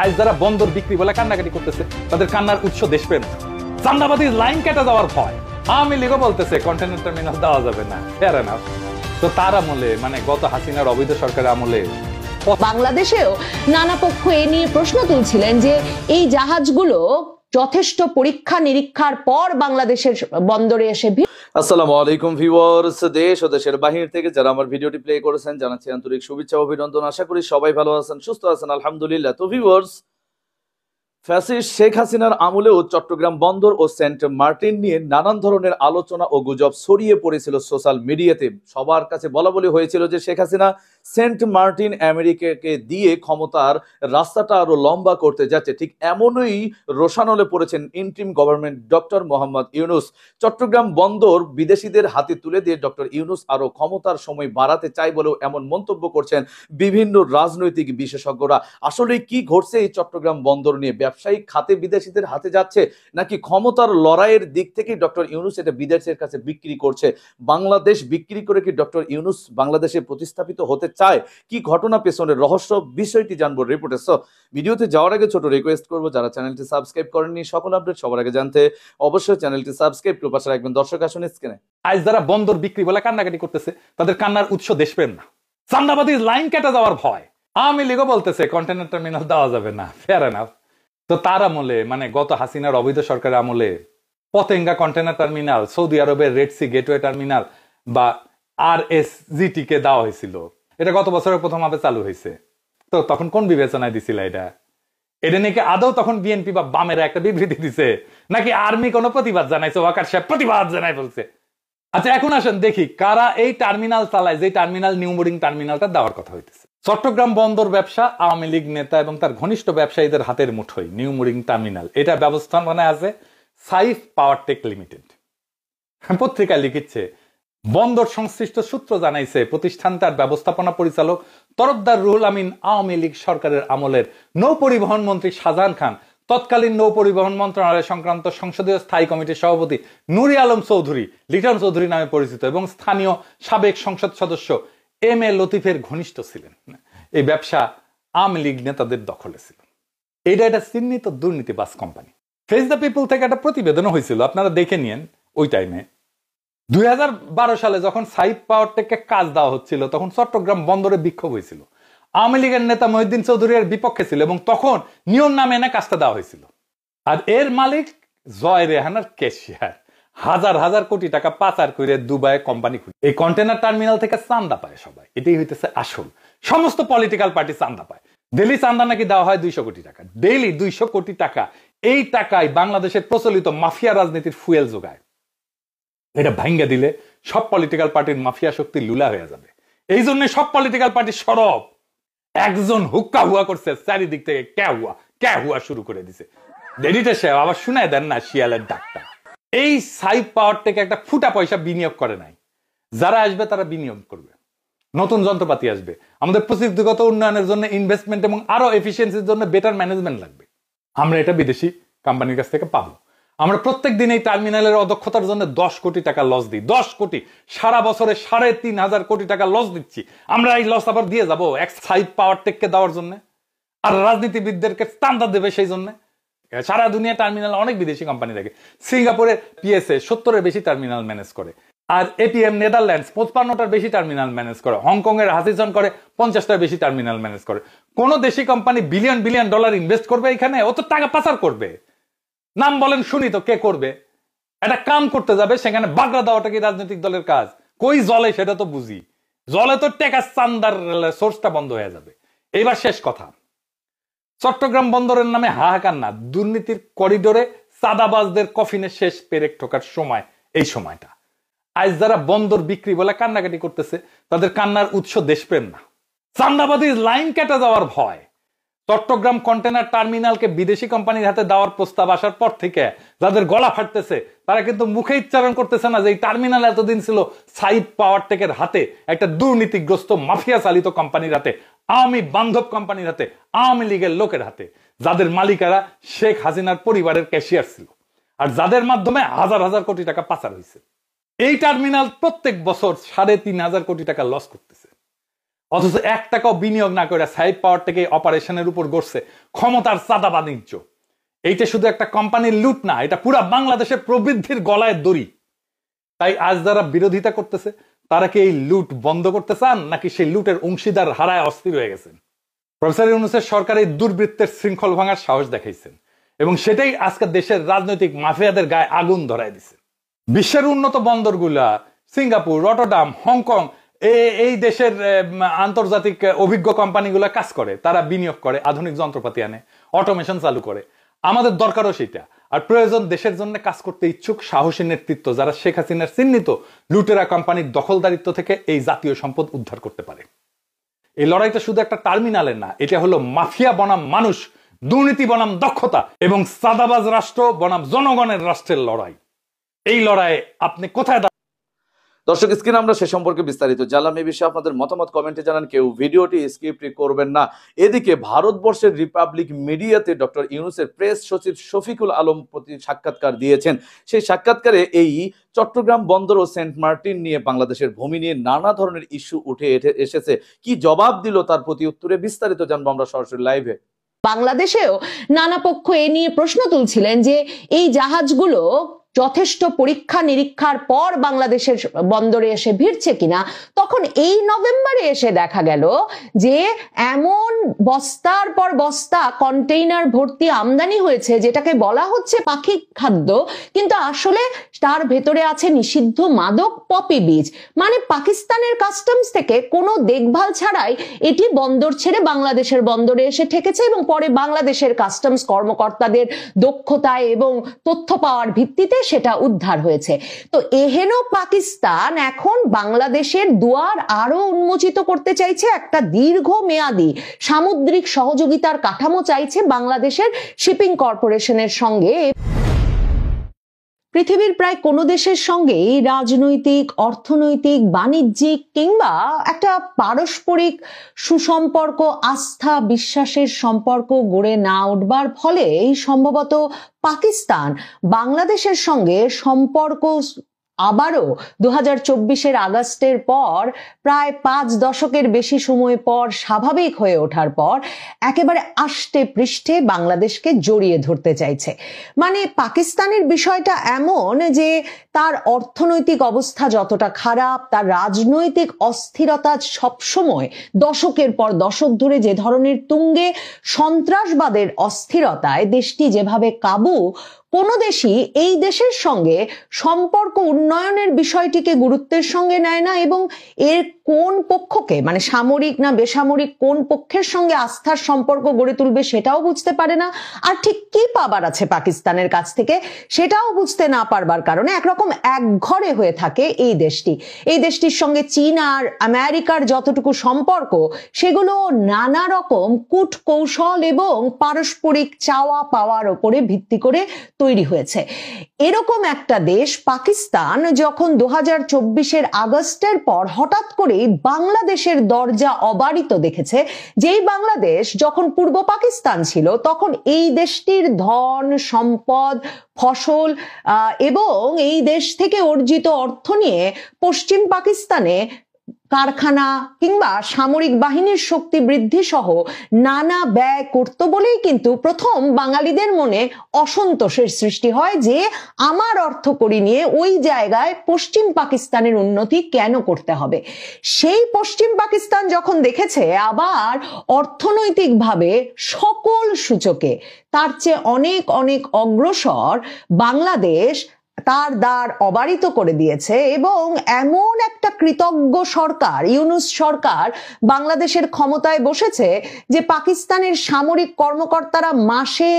আজ যারা বন্দর বিক্রি বলে কান্নাকাটি করতেছে তাদের কান্নার উৎস দেশপ্রেম। চান্দাবাদীর লাইন কেটে যাওয়ার ভয়। আওয়ামী লীগও বলতেছে কন্টেইনার টার্মিনাল দেওয়া যাবে না, ফেয়ার এনাফ। তো তার আমলে মানে গত হাসিনার অবৈধ সরকারের আমলে বাংলাদেশেও নানা পক্ষ এ নিয়ে প্রশ্ন তুলছিলেন যে এই জাহাজগুলো যথেষ্ট পরীক্ষা নিরীক্ষার পর বাংলাদেশের বন্দরে এসে। আসসালামু আলাইকুম ভিউয়ার্স, দেশ ও দেশের বাহির থেকে যারা আমার ভিডিওটি প্লে করেছেন জানাচ্ছি আন্তরিক শুভেচ্ছা ও অভিনন্দন। আশা করি সবাই ভালো আছেন, সুস্থ আছেন, আলহামদুলিল্লাহ। তো ভিউয়ার্স, ফ্যাসিস্ট শেখ হাসিনার আমলেও চট্টগ্রাম বন্দর ও সেন্ট মার্টিন নিয়ে নানান ধরনের আলোচনা ও গুজব ছড়িয়ে পড়েছিল সোশ্যাল মিডিয়াতে। সবার কাছে বলা বলি হয়েছিল যে শেখ হাসিনা সেন্ট মার্টিন আমেরিকাকে দিয়ে ক্ষমতার রাস্তাটা আরো লম্বা করতে যাচ্ছে। ঠিক এমনই রোশানলে পড়েছেন interim government doctor Mohammad Yunus. Chittagong বন্দর বিদেশিদের হাতে তুলে দিয়ে ডক্টর ইউনূস আরো ক্ষমতার সময় বাড়াতে চায় বলেও এমন মন্তব্য করছেন বিভিন্ন রাজনৈতিক বিশেষজ্ঞরা। আসলে কি ঘটছে এই চট্টগ্রাম বন্দর নিয়ে? ব্যবসায়িক খাতে বিদেশিদের হাতে যাচ্ছে নাকি ক্ষমতার লড়াইয়ের দিক থেকে ডক্টর ইউনূস এটা বিদেশের কাছে বিক্রি করছে? বাংলাদেশ বিক্রি করে কি ডক্টর ইউনূস বাংলাদেশে প্রতিস্থাপিত হতে চায়? কি ঘটনা পেছনের রহস্য, বিষয়টি জানবো রিপোর্টে। সো ভিডিওতে যাওয়ার আগে ছোট রিকোয়েস্ট করবো, যারা চ্যানেলটি সাবস্ক্রাইব করেননি সকল আপডেট সবার আগে জানতে অবশ্যই চ্যানেলটি সাবস্ক্রাইব করে পাশে রাখবেন। দর্শক আসুন স্ক্রিনে। আজ যারা বন্দর বিক্রি বলে কান্নাকাটি করতেছে তাদের কান্নার উৎস দেশপ্রেম না, চান্দাবাদীর লাইন কেটে যাওয়ার ভয়। আওয়ামী লীগও বলতেছে কন্টেইনার টার্মিনাল দেওয়া যাবে না, ফেয়ার এনাফ। তো তার আমলে মানে গত হাসিনার অবৈধ সরকারের আমলে পতেঙ্গা কন্টেইনার টার্মিনাল, সৌদি আরবের রেড সি গেটওয়ে টার্মিনাল বা RSGT কে দেওয়া হয়েছিল। এটা গত বছরের প্রথম ভাবে চালু হয়েছে। তো তখন কোন বিবেচনায় দিছিল এটা নাকি আদৌ তখন বিএনপি বা বামেরা একটা বিবৃতি দিছে নাকি আর্মি কোনো প্রতিবাদ জানাইছে? ওয়াকার সাহেব প্রতিবাদ জানাই বলছে। আচ্ছা, এখন আসেন দেখি কারা এই টার্মিনাল চালায়, যে টার্মিনাল নিউ বোর্ডিং টার্মিনালটা দেওয়ার কথা হইতেছে। চট্টগ্রাম বন্দর ব্যবসা আওয়ামী লীগ নেতা এবং তার ঘনিষ্ঠ ব্যবসায়ীদের হাতের মুঠোয় নিউ বোর্ডিং টার্মিনাল। এটা ব্যবস্থাপনায় আছে সাইফ পাওয়ার টেক লিমিটেড। পত্রিকায় লিখিচ্ছে, বন্দর সংশ্লিষ্ট সূত্র জানাইছে প্রতিষ্ঠানটার ব্যবস্থাপনা পরিচালক তরফদার রুহুল আমিন আওয়ামী লীগ সরকারের আমলের নৌ পরিবহন মন্ত্রী শাহজাহান খান, তৎকালীন নৌ পরিবহন মন্ত্রণালয় সংক্রান্ত সংসদীয় স্থায়ী কমিটির সভাপতি নুরি আলম চৌধুরী, লিটন চৌধুরী নামে পরিচিত এবং স্থানীয় সাবেক সংসদ সদস্য MA লতিফের ঘনিষ্ঠ ছিলেন। এই ব্যবসা আওয়ামী লীগ নেতাদের দখলে ছিল। এটা একটা চিহ্নিত দুর্নীতিবাজ কোম্পানি। ফেস দ্য পিপল থেকে একটা প্রতিবেদনও হয়েছিল, আপনারা দেখে নিয়েন। ওই টাইমে 2012 সালে যখন সাইফ পাওয়ার টেককে কাজ দেওয়া হচ্ছিল তখন চট্টগ্রাম বন্দরে বিক্ষোভ হয়েছিল। আওয়ামী লীগের নেতা মহিউদ্দিন চৌধুরীর বিপক্ষে ছিল এবং তখন নিয়ম নামে এনে কাজটা দেওয়া হয়েছিল। আর এর মালিক জয় রেহানার ক্যাশিয়ার হাজার হাজার কোটি টাকা পাচার করে দুবাইয়ে কোম্পানি খুলে এই কন্টেইনার টার্মিনাল থেকে চান্দা পায় সবাই। এটাই হইতেছে আসল। সমস্ত পলিটিক্যাল পার্টি চান্দা পায়। ডেইলি চান্দা নাকি দেওয়া হয় 200 কোটি টাকা, ডেইলি 200 কোটি টাকা। এই টাকায় বাংলাদেশের প্রচলিত মাফিয়া রাজনীতির ফুয়েল যোগায়। এটা ভাঙ্গা দিলে সব পলিটিক্যাল পার্টির মাফিয়া শক্তি লুলা হয়ে যাবে। এই জন্য সব পলিটিক্যাল পার্টি সরব। একজন হুক্কা হুয়া করছে, চারিদিক থেকে ক্যা হুয়া শুরু করে দিছে। এডিটর সাহেব আবার শুনায় দেন না শিয়ালের ডাকটা। এই সাইফ পাওয়ার থেকে একটা ফুটা পয়সা বিনিয়োগ করে নাই। যারা আসবে তারা বিনিয়োগ করবে, নতুন যন্ত্রপাতি আসবে, আমাদের প্রযুক্তিগত উন্নয়নের জন্য ইনভেস্টমেন্ট এবং আরো এফিসিয়েন্সির জন্য বেটার ম্যানেজমেন্ট লাগবে। আমরা এটা বিদেশি কোম্পানির কাছ থেকে পাবো। আমরা প্রত্যেক দিন এই টার্মিনালের অদক্ষতার জন্য 10 কোটি টাকা লস দিই। 10 কোটি, সারা বছরে 3.5 কোটি টাকা লস দিচ্ছি। আমরা এই লস আবার দিয়ে যাবো এক সাইফ পাওয়ার টেককে দেওয়ার জন্য, আর রাজনীতিবিদদেরকে চান্দা দেবে সেই জন্য। সারা দুনিয়া টার্মিনাল অনেক বিদেশি কোম্পানি থাকে। সিঙ্গাপুরের PSA 70-এর বেশি টার্মিনাল ম্যানেজ করে, আর APM নেদারল্যান্ডস 55টার বেশি টার্মিনাল ম্যানেজ করে, হংকং এর হাসিজন করে 50টার বেশি টার্মিনাল ম্যানেজ করে। কোন দেশি company billion billion dollar invest করবে এখানে? ও তো টাকা পাচার করবে। নাম বলেন শুনি তো, কে করবে? একটা কাম করতে যাবে, সেখানে বাগড়া দেওয়াটা কি রাজনৈতিক দলের কাজ? কই জলে সেটা তো বুঝি। জলে তো টেকা চান্দার সোর্সটা বন্ধ হয়ে যাবে। এইবার শেষ কথা, চট্টগ্রাম বন্দরের নামে হাহাকার না, দুর্নীতির করিডোরে চাঁদাবাজদের কফিনে শেষ পেরেক ঠোকার সময় এই সময়টা। আজ যারা বন্দর বিক্রি বলে কান্নাকাটি করতেছে তাদের কান্নার উৎস দেশপ্রেম না, চান্দাবাদীর লাইন কেটে যাওয়ার ভয়। চট্টগ্রাম কন্টেইনার টার্মিনালকে বিদেশি কোম্পানির হাতে দেওয়ার প্রস্তাব আসার পর থেকে যাদের গলা ফাটতেছে তারা কিন্তু মুখে উচ্চারণ করতেছে না যে এই টার্মিনাল এতদিন ছিল সাইফ পাওয়ার টেকের হাতে, একটা দুর্নীতিগ্রস্ত মাফিয়া চালিত কোম্পানির হাতে, আওয়ামী বান্ধব কোম্পানির হাতে, আওয়ামী লীগের লোকের হাতে, যাদের মালিকারা শেখ হাসিনার পরিবারের ক্যাশিয়ার ছিল আর যাদের মাধ্যমে হাজার হাজার কোটি টাকা পাচার হয়েছে। এই টার্মিনাল প্রত্যেক বছর 3.5 কোটি টাকা লস করতেছে। অথচ 1 টাকাও বিনিয়োগ না করে সাইড পাওয়ার থেকে অপারেশনের উপর গড়ছে ক্ষমতার চাঁদা বাণিজ্য। এইটা শুধু একটা কোম্পানির লুট না, এটা পুরা বাংলাদেশের প্রবৃদ্ধির গলায় দড়ি। তাই আজ যারা বিরোধিতা করতেছে তারা কি এই লুট বন্ধ করতে চান, নাকি সেই লুটের অংশীদার হারায় অস্থির হয়ে গেছেন? প্রফেসর ইউনূসের সরকার এই দুর্বৃত্তের শৃঙ্খল ভাঙার সাহস দেখাইছেন এবং সেটাই আজকে দেশের রাজনৈতিক মাফিয়াদের গায়ে আগুন ধরায় দিছে। বিশ্বের উন্নত বন্দরগুলা সিঙ্গাপুর, রটরডাম, হংকং, এই দেশের আন্তর্জাতিক অভিজ্ঞ কোম্পানিগুলো কাজ করে, তারা বিনিয়োগ করে, আধুনিক যন্ত্রপাতি আনে, অটোমেশন চালু করে। আমাদের দরকারও সেটা। আর প্রয়োজন দেশের জন্য কাজ করতে ইচ্ছুক সাহসী নেতৃত্ব, যারা শেখ হাসিনার চিহ্নিত লুটেরা কোম্পানির দখলদারিত্ব থেকে এই জাতীয় সম্পদ উদ্ধার করতে পারে। এই লড়াইটা শুধু একটা টার্মিনালের না, এটা হলো মাফিয়া বনাম মানুষ, দুর্নীতি বনাম দক্ষতা এবং সাদাবাজ রাষ্ট্র বনাম জনগণের রাষ্ট্রের লড়াই। এই লড়াইয়ে আপনি কোথায়? দর্শক, স্ক্রিনে আমরা সে সম্পর্কে বিস্তারিত জানলাম। এই বিষয়ে আপনাদের মতামত কমেন্টে জানান। কেউ ভিডিওটি স্কিপ করবেন না। এদিকে ভারতবর্ষের রিপাবলিক মিডিয়াতে ডক্টর ইউনূসের প্রেস সচিব শফিকুল আলম প্রতি সাক্ষাৎকার দিয়েছেন। সেই সাক্ষাৎকারে এই চট্টগ্রাম বন্দর ও সেন্ট মার্টিন নিয়ে, বাংলাদেশের ভূমি নিয়ে নানা ধরনের ইস্যু উঠে এসেছে। কি জবাব দিল তার প্রতি উত্তরে বিস্তারিত জানবো আমরা সরাসরি লাইভে। বাংলাদেশেও নানা পক্ষ এ নিয়ে প্রশ্ন তুলছিলেন যে এই জাহাজগুলো যথেষ্ট পরীক্ষা নিরীক্ষার পর বাংলাদেশের বন্দরে এসে ভিড়ছে কিনা। তখন এই নভেম্বরে এসে দেখা গেল যে এমন বস্তার পর বস্তা কন্টেইনার ভর্তি আমদানি হয়েছে যেটাকে বলা হচ্ছে পাখি খাদ্য, কিন্তু আসলে তার ভেতরে আছে নিষিদ্ধ মাদক পপি বীজ। মানে পাকিস্তানের কাস্টমস থেকে কোনো দেখভাল ছাড়াই এটি বন্দর ছেড়ে বাংলাদেশের বন্দরে এসে ঠেকেছে এবং পরে বাংলাদেশের কাস্টমস কর্মকর্তাদের দক্ষতায় এবং তথ্য পাওয়ার ভিত্তিতে সেটা উদ্ধার হয়েছে। তো এহেন পাকিস্তান এখন বাংলাদেশের দুয়ার আরো উন্মোচিত করতে চাইছে, একটা দীর্ঘমেয়াদী সামুদ্রিক সহযোগিতার কাঠামো চাইছে বাংলাদেশের শিপিং কর্পোরেশনের সঙ্গে। পৃথিবীর প্রায় কোনো দেশের সঙ্গেই রাজনৈতিক, অর্থনৈতিক, বাণিজ্যিক কিংবা একটা পারস্পরিক সুসম্পর্ক, আস্থা, বিশ্বাসের সম্পর্ক গড়ে না উঠবার ফলে সম্ভবত পাকিস্তান বাংলাদেশের সঙ্গে সম্পর্ক আবারও 2024-এর আগস্টের পর প্রায় 5 দশকের বেশি সময় পর স্বাভাবিক হয়ে ওঠার পর একেবারে আষ্টে পৃষ্ঠে বাংলাদেশকে জড়িয়ে ধরতে চাইছে। মানে পাকিস্তানের বিষয়টা এমন যে তার অর্থনৈতিক অবস্থা যতটা খারাপ, তার রাজনৈতিক অস্থিরতা সবসময় দশকের পর দশক ধরে যে ধরনের তুঙ্গে, সন্ত্রাসবাদের অস্থিরতায় দেশটি যেভাবে কাবু, কোনো দেশই এই দেশের সঙ্গে সম্পর্ক উন্নয়নের বিষয়টিকে গুরুত্বের সঙ্গে নেয় না এবং এর কোন পক্ষকে, মানে সামরিক না বেসামরিক, কোন পক্ষের সঙ্গে আস্থার সম্পর্ক গড়ে তুলবে সেটাও বুঝতে পারে না। আর ঠিক কি পাবার আছে পাকিস্তানের কাছ থেকে সেটাও বুঝতে না পারবার কারণে একরকম একঘরে হয়ে থাকে এই দেশটি। এই দেশটির সঙ্গে চীন আর আমেরিকার যতটুকু সম্পর্ক, সেগুলো নানা রকম কূট কৌশল এবং পারস্পরিক চাওয়া পাওয়ার ওপরে ভিত্তি করে তৈরি হয়েছে। এরকম একটা দেশ পাকিস্তান যখন 2024-এর আগস্টের পর হঠাৎ করেই বাংলাদেশের দরজা অবারিত দেখেছে, যেই বাংলাদেশ যখন পূর্ব পাকিস্তান ছিল তখন এই দেশটির ধন সম্পদ, ফসল এবং এই দেশ থেকে অর্জিত অর্থ নিয়ে পশ্চিম পাকিস্তানে কারখানা কিংবা সামরিক বাহিনীর শক্তি বৃদ্ধি সহ নানা ব্যয় করত বলেই কিন্তু প্রথম বাঙালিদের মনে অসন্তোষের সৃষ্টি হয় যে আমার অর্থ করি নিয়ে ওই জায়গায় পশ্চিম পাকিস্তানের উন্নতি কেন করতে হবে। সেই পশ্চিম পাকিস্তান যখন দেখেছে আবার অর্থনৈতিকভাবে সকল সূচকে তার চেয়ে অনেক অনেক অগ্রসর বাংলাদেশ তার দ্বার অবারিত করে দিয়েছে এবং এমন একটা কৃতজ্ঞ সরকার, ইউনূস সরকার বাংলাদেশের ক্ষমতায় বসেছে যে পাকিস্তানের সামরিক কর্মকর্তারা মাসে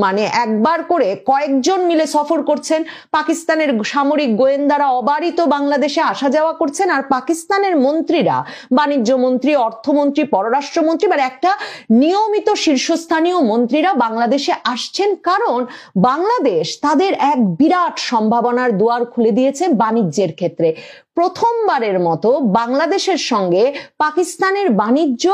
মানে একবার করে কয়েকজন মিলে সফর করছেন, পাকিস্তানের সামরিক গোয়েন্দারা অবারিত বাংলাদেশে আসা যাওয়া করছেন, আর পাকিস্তানের মন্ত্রীরা, বাণিজ্য মন্ত্রী, অর্থমন্ত্রী, পররাষ্ট্রমন্ত্রী বা একটা নিয়মিত শীর্ষস্থানীয় মন্ত্রীরা বাংলাদেশে আসছেন, কারণ বাংলাদেশ তাদের এক বিরাট সম্ভাবনার দুয়ার খুলে দিয়েছে বাণিজ্যের ক্ষেত্রে। প্রথমবারের মতো বাংলাদেশের সঙ্গে পাকিস্তানের বাণিজ্য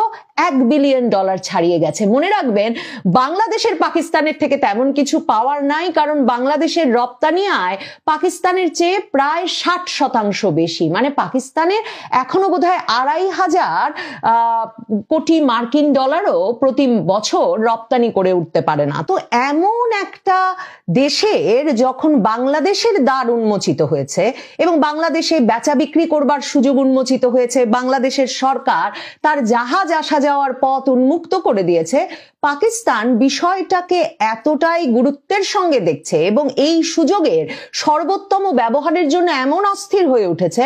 $1 বিলিয়ন ছাড়িয়ে গেছে। মনে রাখবেন, বাংলাদেশের পাকিস্তানের থেকে তেমন কিছু পাওয়ার নাই, কারণ বাংলাদেশের রপ্তানি আয় পাকিস্তানের চেয়ে প্রায় 60% বেশি। মানে পাকিস্তানের এখনো বোধহয় 2,500 কোটি মার্কিন ডলারও প্রতি বছর রপ্তানি করে উঠতে পারে না। তো এমন একটা দেশের যখন বাংলাদেশের দ্বার উন্মোচিত হয়েছে এবং বাংলাদেশে বেচা বিক্রি করবার সুযোগ উন্মোচিত হয়েছে, বাংলাদেশের সরকার তার জাহাজ আসা যাওয়ার পথ উন্মুক্ত করে দিয়েছে, পাকিস্তান বিষয়টাকে এতটাই গুরুত্বের সঙ্গে দেখছে এবং এই সুযোগের সর্বোত্তম ব্যবহারের জন্য এমন অস্থির হয়ে উঠেছে,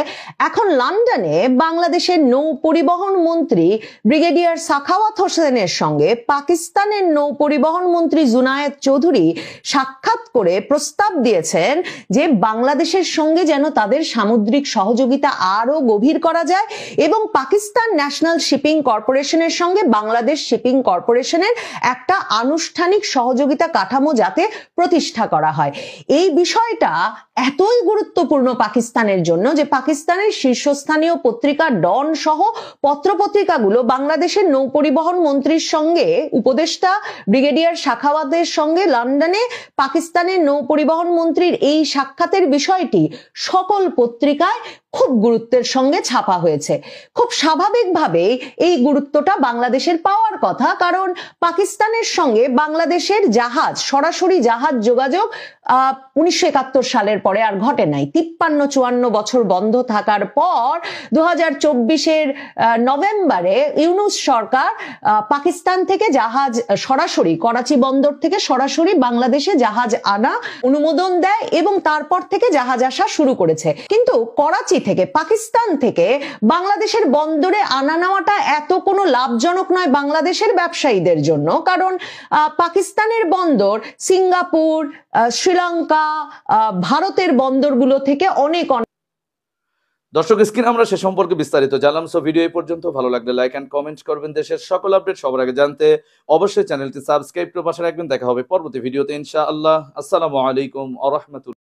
এখন লন্ডনে বাংলাদেশের নৌ পরিবহন মন্ত্রী ব্রিগেডিয়ার সাখাওয়াত হোসেনের সঙ্গে পাকিস্তানের নৌ পরিবহন মন্ত্রী জুনায়েদ চৌধুরী সাক্ষাৎ করে প্রস্তাব দিয়েছেন যে বাংলাদেশের সঙ্গে যেন তাদের সামুদ্রিক সহযোগিতা আরো গভীর করা যায় এবং পাকিস্তান ন্যাশনাল শিপিং কর্পোরেশনের সঙ্গে বাংলাদেশ শিপিং কর্পোরেশনের একটা আনুষ্ঠানিক সহযোগিতা কাঠামো যাতে প্রতিষ্ঠা করা হয়। এই বিষয়টা এতই গুরুত্বপূর্ণ পাকিস্তানের জন্য যে পাকিস্তানের শীর্ষস্থানীয় পত্রিকা ডন সহ পত্রপত্রিকাগুলো বাংলাদেশের নৌ পরিবহন মন্ত্রীর সঙ্গে, উপদেষ্টা ব্রিগেডিয়ার সাখাওয়াতের সঙ্গে লন্ডনে পাকিস্তানের নৌ পরিবহন মন্ত্রীর এই সাক্ষাতের বিষয়টি সকল পত্রিকায় খুব গুরুত্বের সঙ্গে ছাপা হয়েছে। খুব স্বাভাবিকভাবেই এই গুরুত্বটা বাংলাদেশের পাওয়ার কথা, কারণ পাকিস্তানের সঙ্গে বাংলাদেশের জাহাজ, সরাসরি জাহাজ যোগাযোগ 1971 সালের পরে আর ঘটে নাই। 53-54 বছর বন্ধ থাকার পর 2024-এর নভেম্বরে ইউনূস সরকার পাকিস্তান থেকে জাহাজ সরাসরি করাচি বন্দর থেকে সরাসরি বাংলাদেশে জাহাজ আনা অনুমোদন দেয় এবং তারপর থেকে জাহাজ আসা শুরু করেছে। কিন্তু করাচি থেকে, পাকিস্তান থেকে বাংলাদেশের বন্দরে আনা নেওয়াটা এত কোনো লাভজনক নয় বাংলাদেশের ব্যবসায়ীদের জন্য, কারণ পাকিস্তানের বন্দর সিঙ্গাপুর, শ্রীলঙ্কা, ভারতের বন্দরগুলো থেকে অনেক। দর্শক, স্ক্রিনে আমরা সে সম্পর্কে বিস্তারিত জানলাম। সো ভিডিও এই পর্যন্ত। ভালো লাগলে লাইক এন্ড কমেন্ট করবেন। দেশের সকল আপডেট সবার আগে জানতে অবশ্যই চ্যানেলটি সাবস্ক্রাইব করে পাশে রাখবেন। দেখা হবে পরবর্তী ভিডিওতে ইনশাআল্লাহ। আসসালামু আলাইকুম ওয়া রাহমাতুল্লাহ।